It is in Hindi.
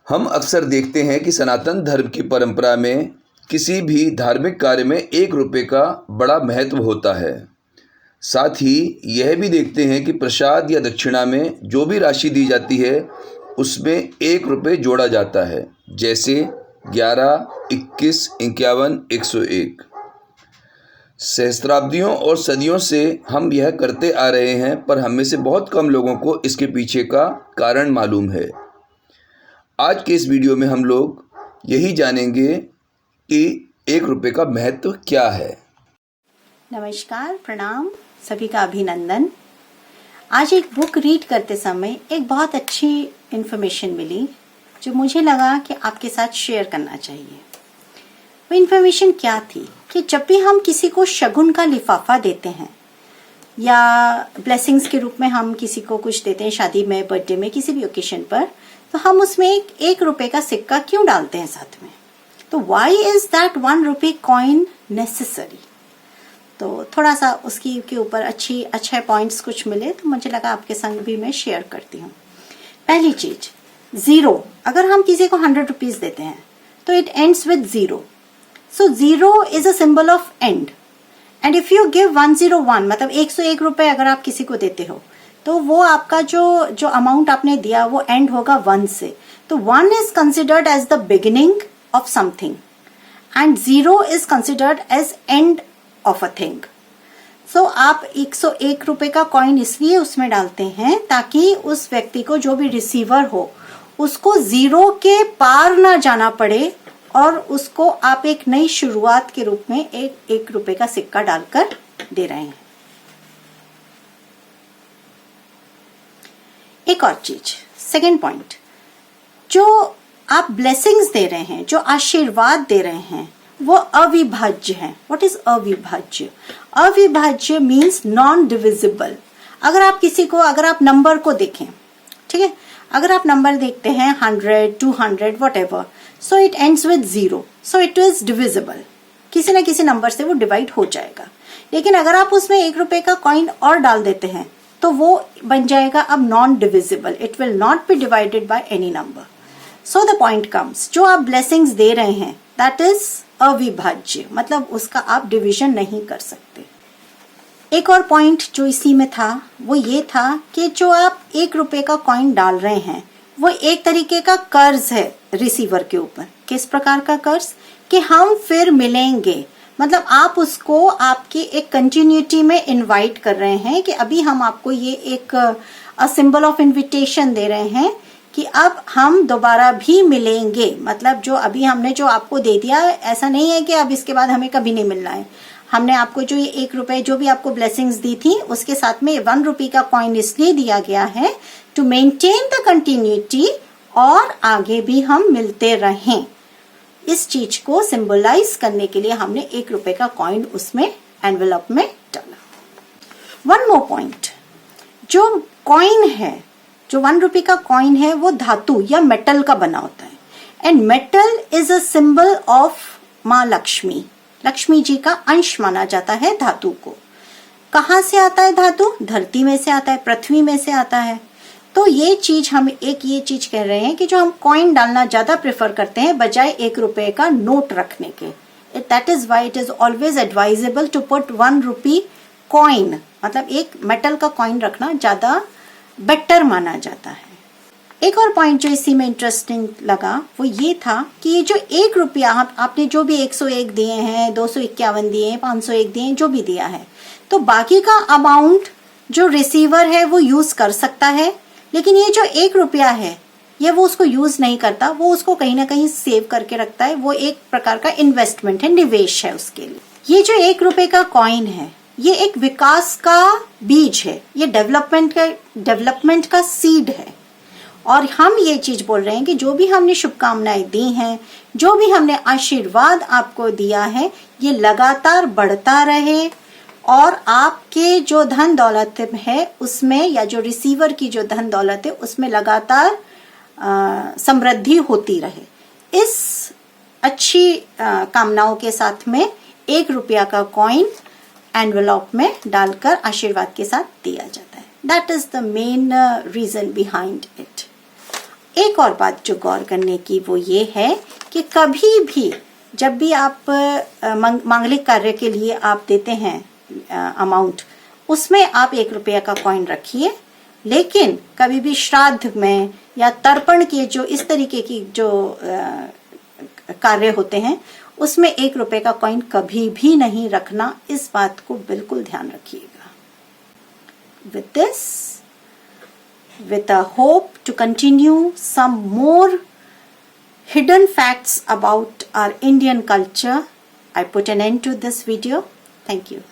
हम अक्सर देखते हैं कि सनातन धर्म की परंपरा में किसी भी धार्मिक कार्य में 1 रुपये का बड़ा महत्व होता है। साथ ही यह भी देखते हैं कि प्रसाद या दक्षिणा में जो भी राशि दी जाती है उसमें 1 रुपये जोड़ा जाता है, जैसे 11, 21, 51, 101। सहस्त्राब्दियों और सदियों से हम यह करते आ रहे हैं, पर हम में से बहुत कम लोगों को इसके पीछे का कारण मालूम है। आज के इस वीडियो में हम लोग यही जानेंगे कि 1 रुपये का महत्व क्या है। नमस्कार, प्रणाम, सभी का अभिनंदन। आज एक बुक रीड करते समय एक बहुत अच्छी इन्फॉर्मेशन मिली जो मुझे लगा कि आपके साथ शेयर करना चाहिए। वो इन्फॉर्मेशन क्या थी कि जब भी हम किसी को शगुन का लिफाफा देते हैं या ब्लेसिंग्स के रूप में हम किसी को कुछ देते हैं, शादी में, बर्थडे में, किसी भी ओकेशन पर, तो हम उसमें एक रुपये का सिक्का क्यों डालते हैं साथ में? तो वाई इज दैट 1 रुपये कॉइन नेसेसरी? तो थोड़ा सा उसकी के ऊपर अच्छे पॉइंट्स कुछ मिले तो मुझे लगा आपके संग भी मैं शेयर करती हूँ। पहली चीज, 0। अगर हम किसी को 100 रुपीज देते हैं तो it ends with 0। So 0 is a symbol of and. And if you give 101, मतलब 101 रुपए अगर आप किसी को देते हो तो वो आपका जो अमाउंट आपने दिया वो एंड होगा 1 से। तो 1 is considered as the beginning of something and 0 is considered as end of a thing. So आप 101 रुपए का कॉइन इसलिए उसमें डालते हैं ताकि उस व्यक्ति को, जो भी रिसीवर हो, उसको 0 के पार ना जाना पड़े और उसको आप एक नई शुरुआत के रूप में एक रुपए का सिक्का डालकर दे रहे हैं। एक और चीज, सेकेंड पॉइंट, जो आप ब्लेसिंग्स दे रहे हैं, जो आशीर्वाद दे रहे हैं, वो अविभाज्य है। व्हाट इज अविभाज्य? अविभाज्य मीन्स नॉन डिविजिबल। अगर आप नंबर को देखें, ठीक है, अगर आप नंबर देखते हैं 100, 200, whatever, so it ends with 0, so it is divisible। किसी ना किसी नंबर से वो डिवाइड हो जाएगा। लेकिन अगर आप उसमें 1 रुपए का कॉइन और डाल देते हैं तो वो बन जाएगा अब non divisible. It will not be divided by any number. So the point comes, जो आप ब्लेसिंग्स दे रहे हैं दैट इज अविभाज्य, मतलब उसका आप डिवीजन नहीं कर सकते। एक और पॉइंट जो इसी में था वो ये था कि जो आप 1 रुपए का कॉइन डाल रहे हैं वो एक तरीके का कर्ज है रिसीवर के ऊपर। किस प्रकार का कर्ज? कि हम फिर मिलेंगे, मतलब आप उसको आपकी एक कंटिन्यूटी में इनवाइट कर रहे हैं कि अभी हम आपको ये एक सिंबल ऑफ इनविटेशन दे रहे हैं कि अब हम दोबारा भी मिलेंगे। मतलब जो अभी हमने जो आपको दे दिया, ऐसा नहीं है कि अब इसके बाद हमें कभी नहीं मिलना है। हमने आपको जो ये 1 रुपए जो भी आपको ब्लेसिंग्स दी थी उसके साथ में 1 रुपये का कॉइन इसलिए दिया गया है टू मेंटेन द कंटिन्यूटी, और आगे भी हम मिलते रहें। इस चीज को सिंबलाइज करने के लिए हमने 1 रुपए का कॉइन उसमें एनवेलप में डाला। वन मोर पॉइंट, जो कॉइन है, जो 1 रुपये का कॉइन है, वो धातु या मेटल का बना होता है। And metal is a symbol of माँ लक्ष्मी। लक्ष्मी जी का अंश माना जाता है धातु को। कहाँ से आता है धातु? धरती में से आता है, पृथ्वी में से आता है। तो ये चीज हम ये चीज कह रहे हैं कि जो हम कॉइन डालना ज्यादा प्रेफर करते हैं बजाय 1 रुपए का नोट रखने के। That is why it is always advisable to put 1 rupee coin, मतलब एक मेटल का कॉइन रखना ज्यादा बेटर माना जाता है। एक और पॉइंट जो इसी में इंटरेस्टिंग लगा वो ये था कि ये जो 1 रुपया आपने जो भी 101 दिए हैं, 251 दिए हैं, 501 दिए हैं, जो भी दिया है, तो बाकी का अमाउंट जो रिसीवर है वो यूज कर सकता है। लेकिन ये जो 1 रुपया है ये वो उसको यूज नहीं करता, वो उसको कहीं ना कहीं सेव करके रखता है। वो एक प्रकार का इन्वेस्टमेंट है, निवेश है उसके लिए। ये जो 1 रुपये का कॉइन है ये एक विकास का बीज है, ये डेवलपमेंट का सीड है। और हम ये चीज बोल रहे हैं कि जो भी हमने शुभकामनाएं दी हैं, जो भी हमने आशीर्वाद आपको दिया है, ये लगातार बढ़ता रहे और आपके जो धन दौलत है उसमें, या जो रिसीवर की जो धन दौलत है उसमें लगातार समृद्धि होती रहे। इस अच्छी कामनाओं के साथ में 1 रुपया का कॉइन एनवेलप में डालकर आशीर्वाद के साथ दिया जाता है। That is the main reason behind it. एक और बात जो गौर करने की वो ये है कि कभी भी जब भी आप मांगलिक कार्य के लिए आप देते हैं अमाउंट, उसमें आप 1 रुपया का कॉइन रखिए, लेकिन कभी भी श्राद्ध में या तर्पण के जो इस तरीके की जो कार्य होते हैं उसमें 1 रुपए का कॉइन कभी भी नहीं रखना। इस बात को बिल्कुल ध्यान रखिएगा। With this, with a hope to continue some more hidden facts about our Indian culture, I put an end to this video. Thank you.